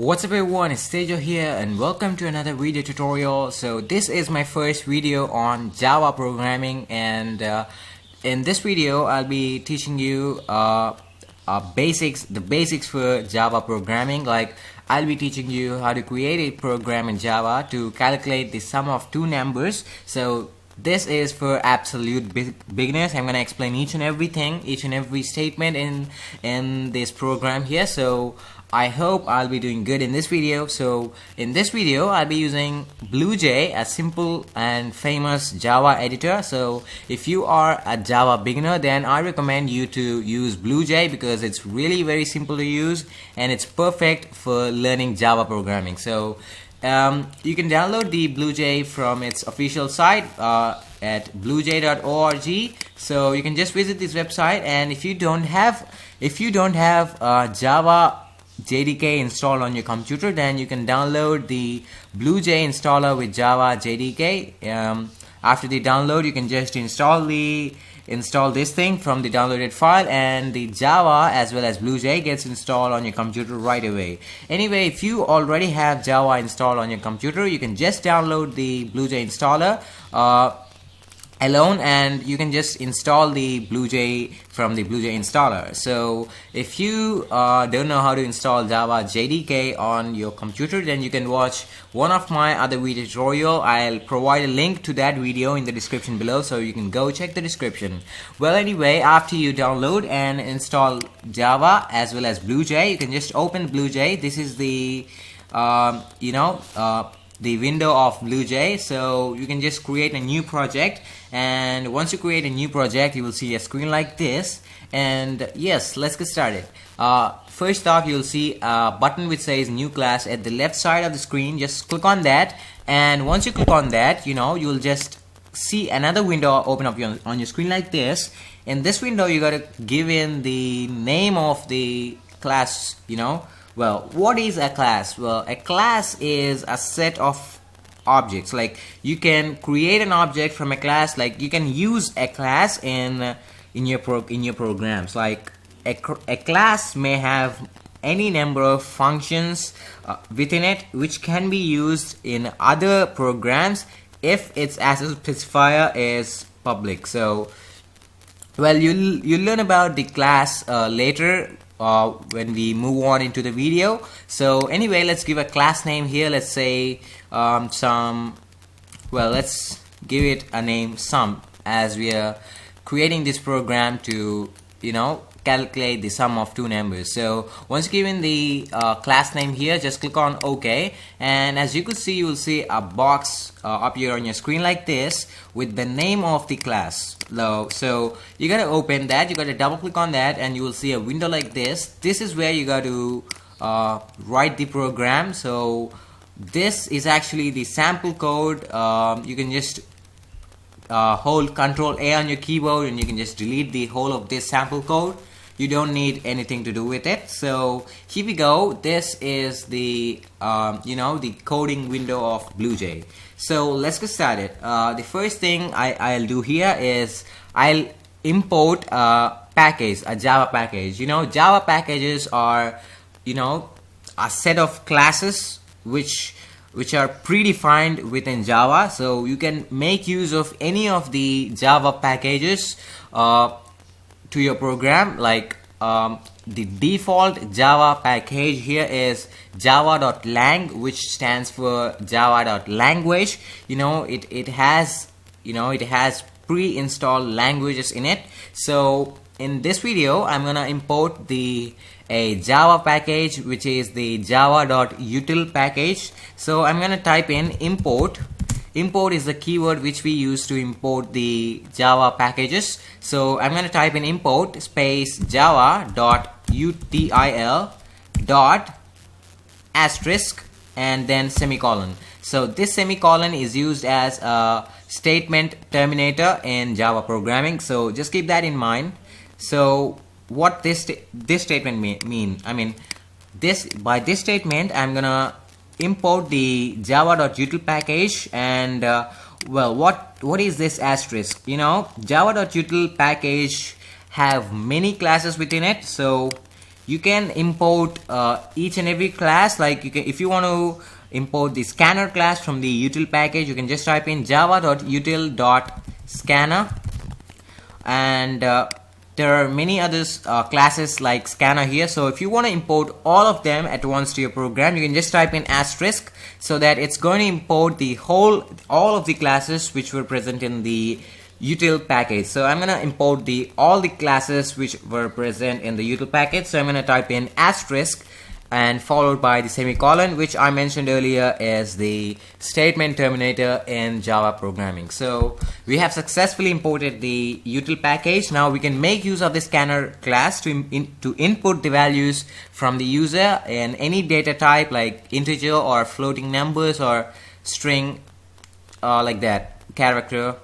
What's up everyone, it's Tejo here and welcome to another video tutorial. So this is my first video on Java programming, and in this video I'll be teaching you the basics for Java programming. Like, I'll be teaching you how to create a program in Java to calculate the sum of two numbers. So this is for absolute beginners. I'm gonna explain each and every statement in this program here. So I hope I'll be doing good in this video. So in this video I'll be using BlueJ, a simple and famous Java editor. So if you are a Java beginner, then I recommend you to use BlueJ because it's really very simple to use and it's perfect for learning Java programming. So you can download the BlueJ from its official site at bluej.org. So you can just visit this website, and if you don't have Java Jdk installed on your computer, then you can download the BlueJ installer with Java Jdk. After the download, you can just install this thing from the downloaded file, and the Java as well as BlueJ gets installed on your computer right away. Anyway, if you already have Java installed on your computer, you can just download the BlueJ installer alone, and you can just install the BlueJ from the BlueJ installer. So if you don't know how to install Java Jdk on your computer, then you can watch one of my other video tutorial. I'll provide a link to that video in the description below, so you can go check the description. Well, anyway, after you download and install Java as well as BlueJ, you can just open BlueJ. This is the the window of BlueJ. So you can just create a new project, and once you create a new project, you will see a screen like this. And yes, let's get started. First off, you'll see a button which says new class at the left side of the screen. Just click on that, and once you click on that, you'll just see another window open up on your screen like this. In this window, you gotta give in the name of the class. Well, what is a class? Well, a class is a set of objects. Like, you can create an object from a class. Like, you can use a class in your programs. Like, a class may have any number of functions within it, which can be used in other programs if its access specifier is public. So, well, you'll learn about the class later when we move on into the video. So anyway, let's give a class name here. Let's say let's give it a name sum, as we are creating this program to calculate the sum of two numbers. So once given the class name here, just click on OK, and as you could see, you will see a box appear on your screen like this with the name of the class. So you gotta open that, you gotta double click on that, and you will see a window like this. This is where you got to write the program. So this is actually the sample code. You can just hold Ctrl A on your keyboard, and you can just delete the whole of this sample code. You don't need anything to do with it. So here we go. This is the the coding window of BlueJ. So let's get started. The first thing I'll do here is I'll import a package, a Java package. Java packages are a set of classes which are predefined within Java. So you can make use of any of the Java packages to your program. Like the default Java package here is java.lang, which stands for java.language. It has pre-installed languages in it. So in this video, I'm gonna import a Java package, which is the java.util package. So I'm gonna type in import. Import is the keyword which we use to import the Java packages. So I'm gonna type in import space java.util dot asterisk and then semicolon. So this semicolon is used as a statement terminator in Java programming. So just keep that in mind. So what this statement mean? I mean, by this statement, I'm gonna import the java.util package, and well, what is this asterisk? Java.util package have many classes within it. So you can import each and every class. Like you can, if you want to import the scanner class from the util package, you can just type in java.util.scanner, and there are many other classes like scanner here. So if you want to import all of them at once to your program, you can just type in asterisk, so that it's going to import the all of the classes which were present in the util package. So I'm gonna import all the classes which were present in the util package. So I'm gonna type in asterisk and followed by the semicolon, which I mentioned earlier is the statement terminator in Java programming. So we have successfully imported the util package. Now we can make use of the scanner class to input the values from the user in any data type, like integer or floating numbers or string, like that, character,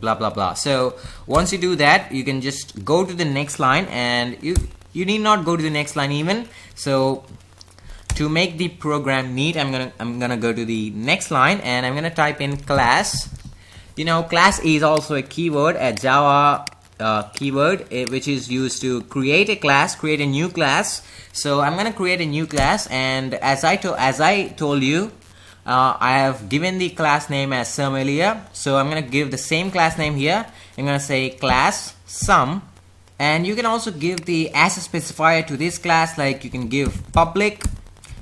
blah blah blah. So once you do that, you can just go to the next line, and you need not go to the next line even. So to make the program neat, I'm gonna go to the next line, and I'm gonna type in class. Class is also a keyword, a Java keyword, which is used to create a class, create a new class. So I'm gonna create a new class, and as I told you, I have given the class name as sum earlier. So I'm gonna give the same class name here. I'm gonna say class sum, and you can also give the as a specifier to this class. Like you can give public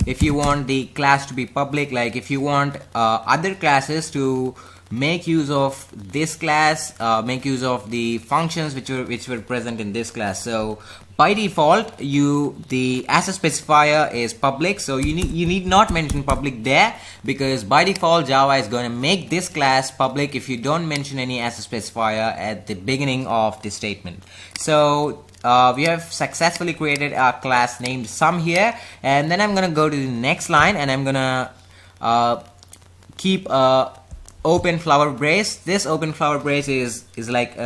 if you want the class to be public, like if you want other classes to make use of this class, make use of the functions which were present in this class. So by default, the as a specifier is public, so you need not mention public there, because by default Java is going to make this class public if you don't mention any as a specifier at the beginning of the statement. So we have successfully created a class named sum here, and then I'm gonna go to the next line, and I'm gonna keep a open flower brace. This open flower brace is like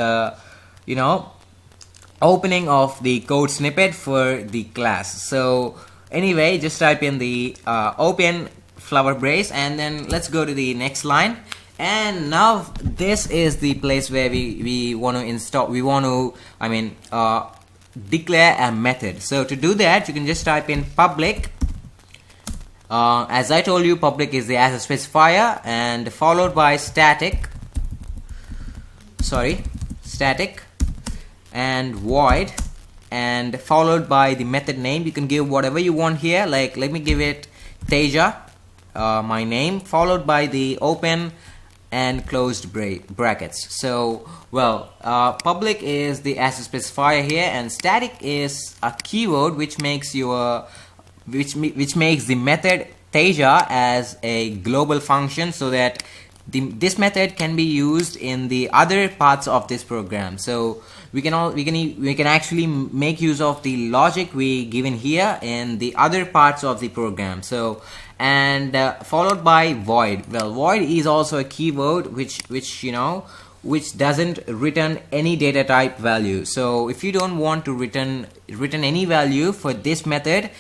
opening of the code snippet for the class. So anyway, just type in the open flower brace, and then let's go to the next line. And now this is the place where we want to install, declare a method. So to do that, you can just type in public. As I told you, public is the as a specifier, and followed by static and void, and followed by the method name. You can give whatever you want here, like let me give it Teja, my name, followed by the open and closed brackets. So public is the as a specifier here, and static is a keyword which makes which makes the method Teja as a global function, so that this method can be used in the other parts of this program. So we can actually make use of the logic we given here in the other parts of the program. So and followed by void. Void is also a keyword which doesn't return any data type value. So if you don't want to return any value for this method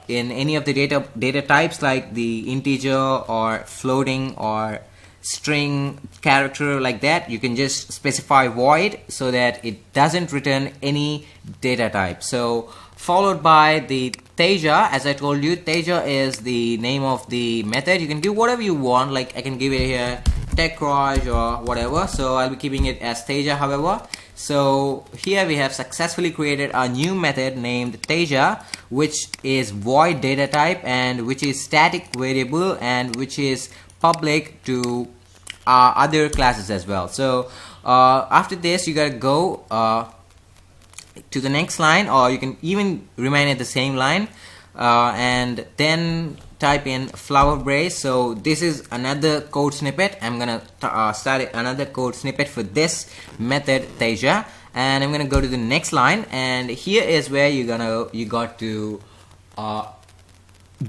in any of the data types, like the integer or floating or string, character, like that, you can just specify void so that it doesn't return any data type. So followed by the Teja. As I told you, Teja is the name of the method. You can give whatever you want, like I can give it here TechRaj or whatever. So I'll be keeping it as Teja, however. So here we have successfully created a new method named Teja, which is void data type, and which is static variable, and which is public to other classes as well. So after this, you gotta go to the next line, or you can even remain at the same line, and then type in flower brace. So this is another code snippet. I'm gonna start another code snippet for this method Teja, and I'm gonna go to the next line, and here is where you got to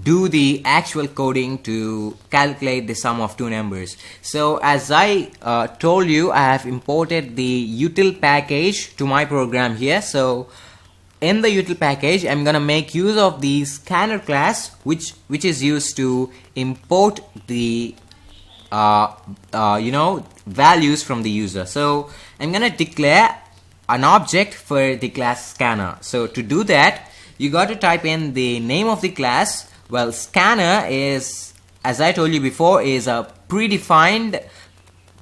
do the actual coding to calculate the sum of two numbers. So as I told you, I have imported the util package to my program here. So in the util package, I'm gonna make use of the scanner class, which is used to import the values from the user. So I'm gonna declare an object for the class scanner. So to do that, you got to type in the name of the class. Well, scanner is, as I told you before, is a predefined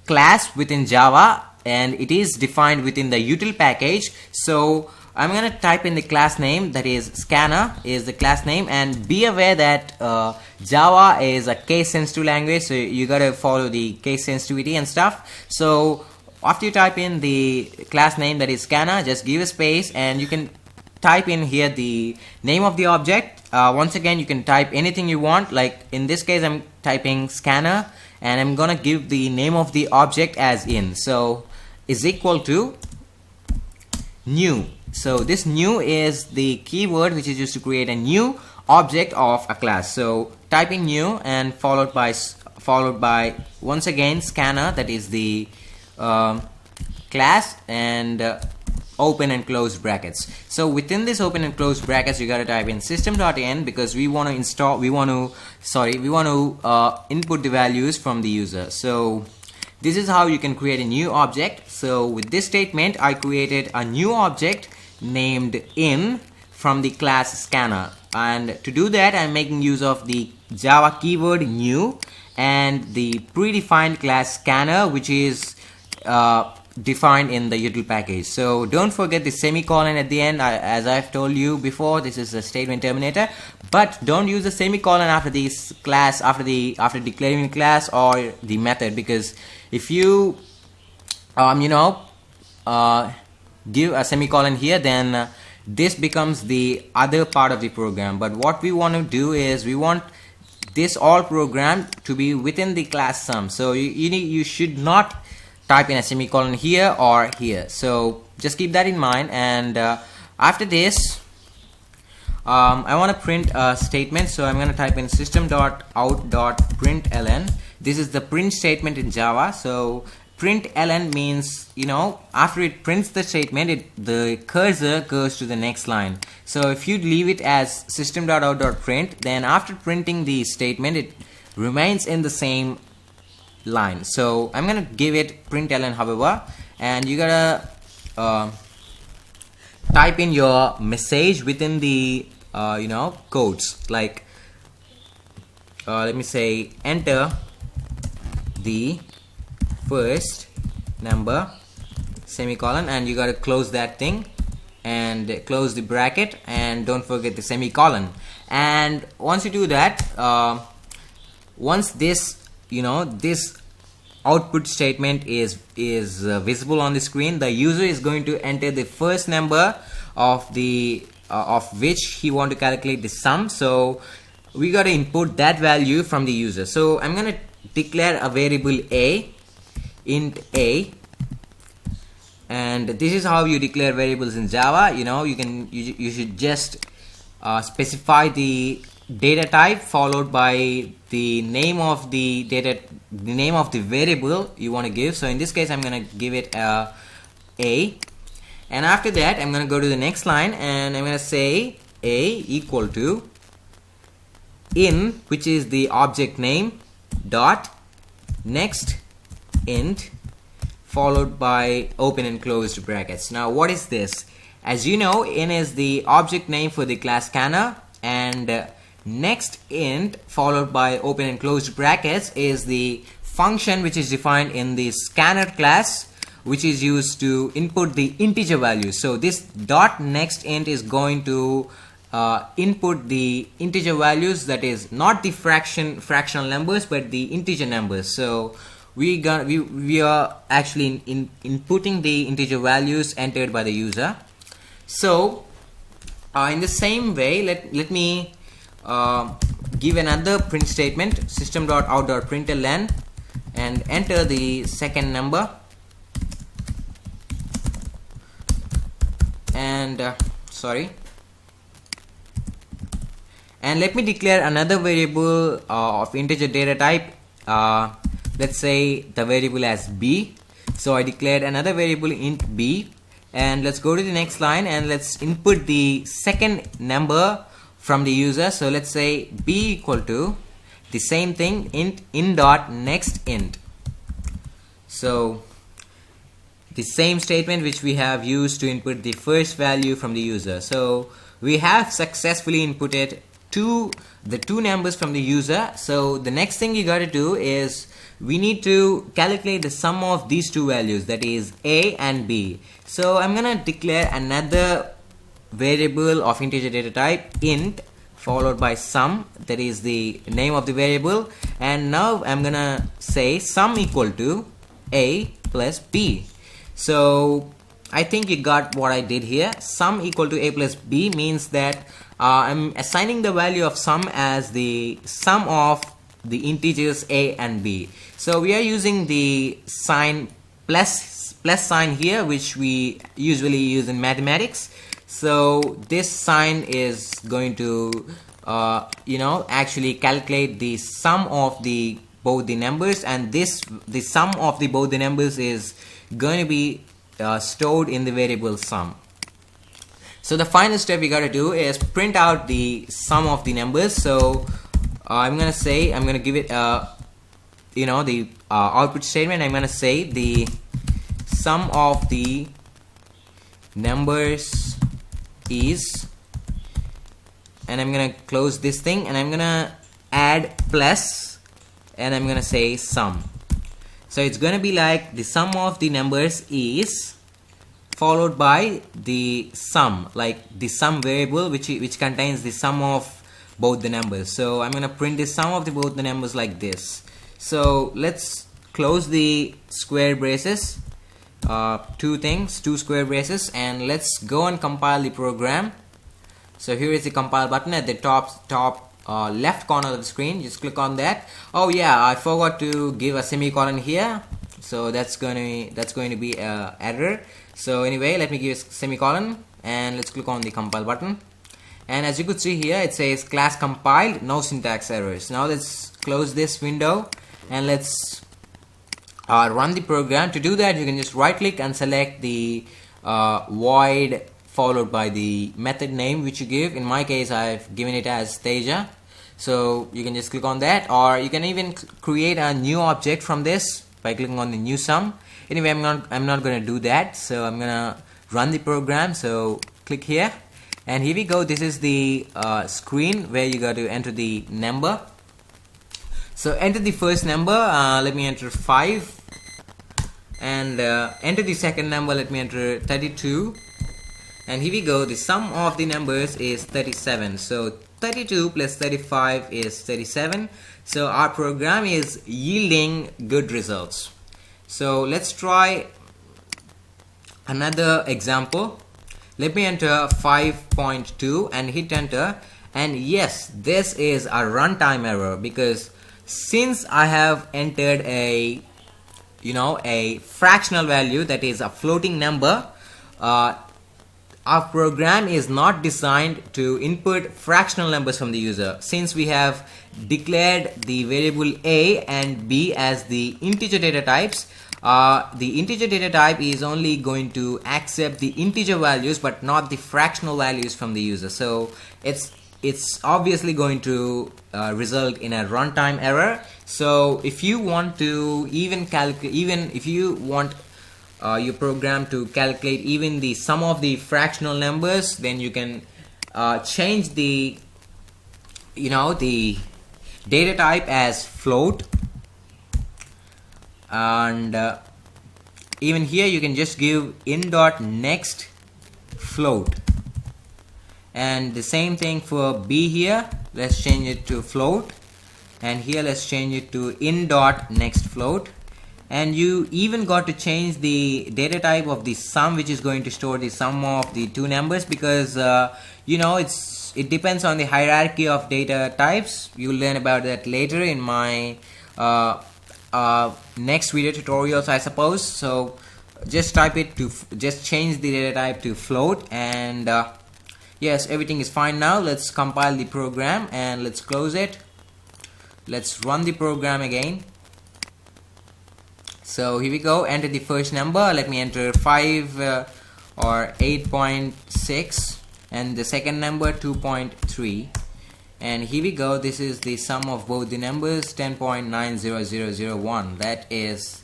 class within Java, and it is defined within the util package. So I'm going to type in the class name, that is scanner is the class name, and be aware that Java is a case sensitive language, so you got to follow the case sensitivity and stuff. So after you type in the class name, that is scanner, just give a space and you can type in here the name of the object. Once again, you can type anything you want, like in this case I'm typing scanner, and I'm gonna give the name of the object as in, so is equal to new. So this new is the keyword which is used to create a new object of a class. So typing new and followed by once again scanner, that is the class, and open and close brackets. So within this open and close brackets, you got to type in system.in, because we want to input the values from the user. So this is how you can create a new object. So with this statement, I created a new object named in from the class scanner, and to do that I'm making use of the Java keyword new and the predefined class scanner, which is defined in the util package. So don't forget the semicolon at the end. As I've told you before, this is a statement terminator, but don't use the semicolon after this class, after declaring the class or the method, because if you give a semicolon here, then this becomes the other part of the program. But what we want to do is we want this all program to be within the class sum. So you should not type in a semicolon here or here. So just keep that in mind. And after this, I want to print a statement. So I'm going to type in system.out.println. This is the print statement in Java. So println means, after it prints the statement, the cursor goes to the next line. So if you leave it as system.out.print, then after printing the statement, it remains in the same line. So I'm gonna give it println, however, and you gotta type in your message within the codes, like let me say enter the first number semicolon, and you got to close that thing and close the bracket, and don't forget the semicolon. And once you do that, once this this output statement is visible on the screen, the user is going to enter the first number of the of which he want to calculate the sum. So we got to input that value from the user. So I'm going to declare a variable a, int a, and this is how you declare variables in Java. You should just specify the data type followed by the name of the variable you want to give. So in this case I'm going to give it a, and after that I'm going to go to the next line and I'm going to say a equal to in, which is the object name, dot next int followed by open and closed brackets. Now what is this? As you know, in is the object name for the class scanner, and next int followed by open and closed brackets is the function which is defined in the scanner class, which is used to input the integer value. So this dot next int is going to input the integer values, that is not the fractional numbers but the integer numbers. So we are actually inputting the integer values entered by the user. So in the same way, let me give another print statement, system.out.println, and enter the second number, and and let me declare another variable of integer data type. Let's say the variable as b. So I declared another variable int b, and let's go to the next line and let's input the second number from the user. So let's say b equal to the same thing, int in dot next int. So the same statement which we have used to input the first value from the user. So we have successfully inputted the two numbers from the user. So the next thing you got to do is we need to calculate the sum of these two values, that is a and b. So I'm gonna declare another variable of integer data type int followed by sum, that is the name of the variable, and now I'm gonna say sum equal to a plus b. So I think you got what I did here. Sum equal to a plus b means that I'm assigning the value of sum as the sum of the integers a and b. So we are using the sign plus sign here, which we usually use in mathematics. So this sign is going to actually calculate the sum of the both the numbers, and the sum of the both the numbers is going to be stored in the variable sum. So the final step we got to do is print out the sum of the numbers. So I'm gonna give it the output statement. I'm gonna say the sum of the numbers is, and I'm gonna close this thing, and I'm gonna add plus, and I'm gonna say sum. So it's gonna be like the sum of the numbers is followed by the sum, like the sum variable which contains the sum of both the numbers. So I'm gonna print the sum of both the numbers like this. So let's close the square braces, two square braces, and let's go and compile the program. So here is the compile button at the top left corner of the screen. Just click on that. Oh yeah, I forgot to give a semicolon here, so that's going to be an error. So anyway, let me give a semicolon, and let's click on the compile button. And as you could see here, it says class compiled, no syntax errors. Now let's close this window and let's run the program. To do that, you can just right click and select the void followed by the method name which you give. In my case, I've given it as Teja. So you can just click on that, or you can even create a new object from this by clicking on the new sum. Anyway, I'm not going to do that, so I'm going to run the program. So click here, and here we go. This is the screen where you got to enter the number. So enter the first number. Let me enter 5, and enter the second number. Let me enter 32, and here we go. The sum of the numbers is 37. So 32 plus 35 is 37. So our program is yielding good results. So let's try another example. Let me enter 5.2 and hit enter, and yes, this is a runtime error, because since I have entered a fractional value, that is a floating number, our program is not designed to input fractional numbers from the user. Since we have declared the variable a and b as the integer data types, the integer data type is only going to accept the integer values but not the fractional values from the user. So it's obviously going to result in a runtime error. So if you want to if you want your program to calculate even the sum of the fractional numbers, then you can change the the data type as float, and even here you can just give in.next float, and the same thing for b. Here let's change it to float, and here let's change it to in.next float. And you even got to change the data type of the sum, which is going to store the sum of the two numbers, because it depends on the hierarchy of data types. You'll learn about that later in my next video tutorials, I suppose. So just change the data type to float, and yes, everything is fine now. Let's compile the program and let's close it. Let's run the program again. So here we go. Enter the first number. Let me enter 5 or 8.6, and the second number 2.3, and here we go. This is the sum of both the numbers, 10.90001. That is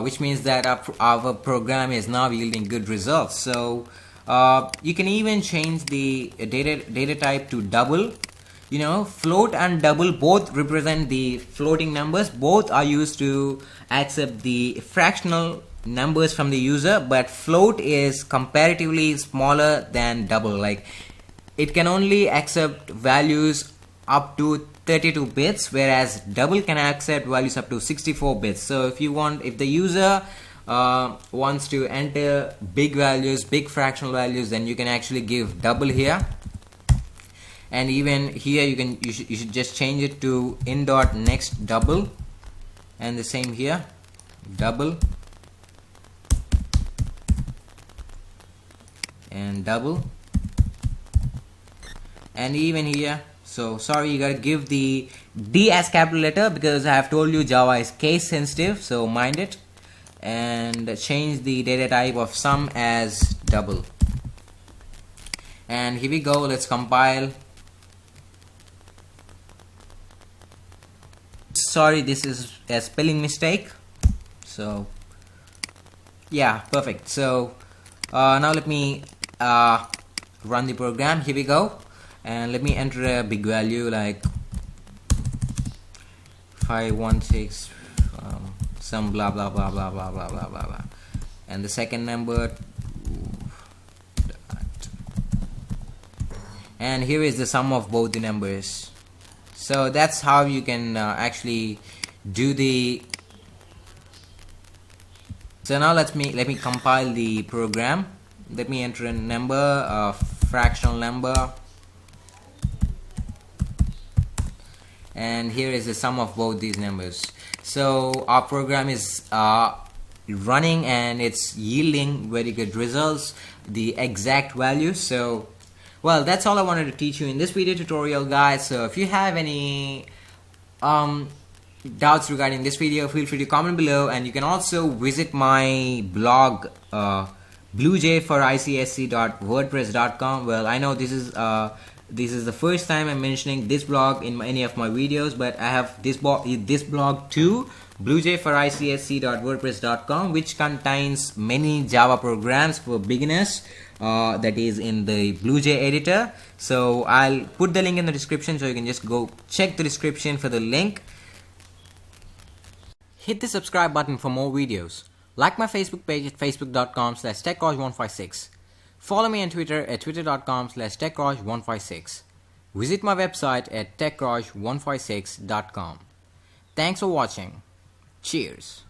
which means that our program is now yielding good results. So You can even change the data type to double. You know, float and double both represent the floating numbers. Both are used to accept the fractional numbers from the user, but float is comparatively smaller than double. Like, it can only accept values up to 32 bits, whereas double can accept values up to 64 bits. So if the user wants to enter big values, big fractional values, then you can actually give double here. And even here you should just change it to in.next double, and the same here, double and double, and even here. So sorry, you gotta give the D as capital letter because I have told you Java is case sensitive, so mind it, and change the data type of sum as double. And here we go, let's compile. Sorry, this is a spelling mistake. So yeah, perfect. So now let me run the program. Here we go, and let me enter a big value like 516 some blah blah blah blah blah blah blah blah blah, and the second number, and here is the sum of both the numbers. So that's how you can actually do the. So now let me compile the program. Let me enter a number, a fractional number, and here is the sum of both these numbers. So our program is running and it's yielding very good results, the exact values. So well, that's all I wanted to teach you in this video tutorial, guys. So if you have any doubts regarding this video, feel free to comment below, and you can also visit my blog bluejforICSC.wordpress.com. Well, I know this is the first time I'm mentioning this blog in any of my videos, but I have this blog too, bluejforICSC.wordpress.com, which contains many Java programs for beginners. That is in the BlueJ editor. So I'll put the link in the description, so you can just go check the description for the link. Hit the subscribe button for more videos. Like my Facebook page at facebook.com/techraj156. Follow me on Twitter at twitter.com/techraj156. Visit my website at techraj156.com. Thanks for watching. Cheers.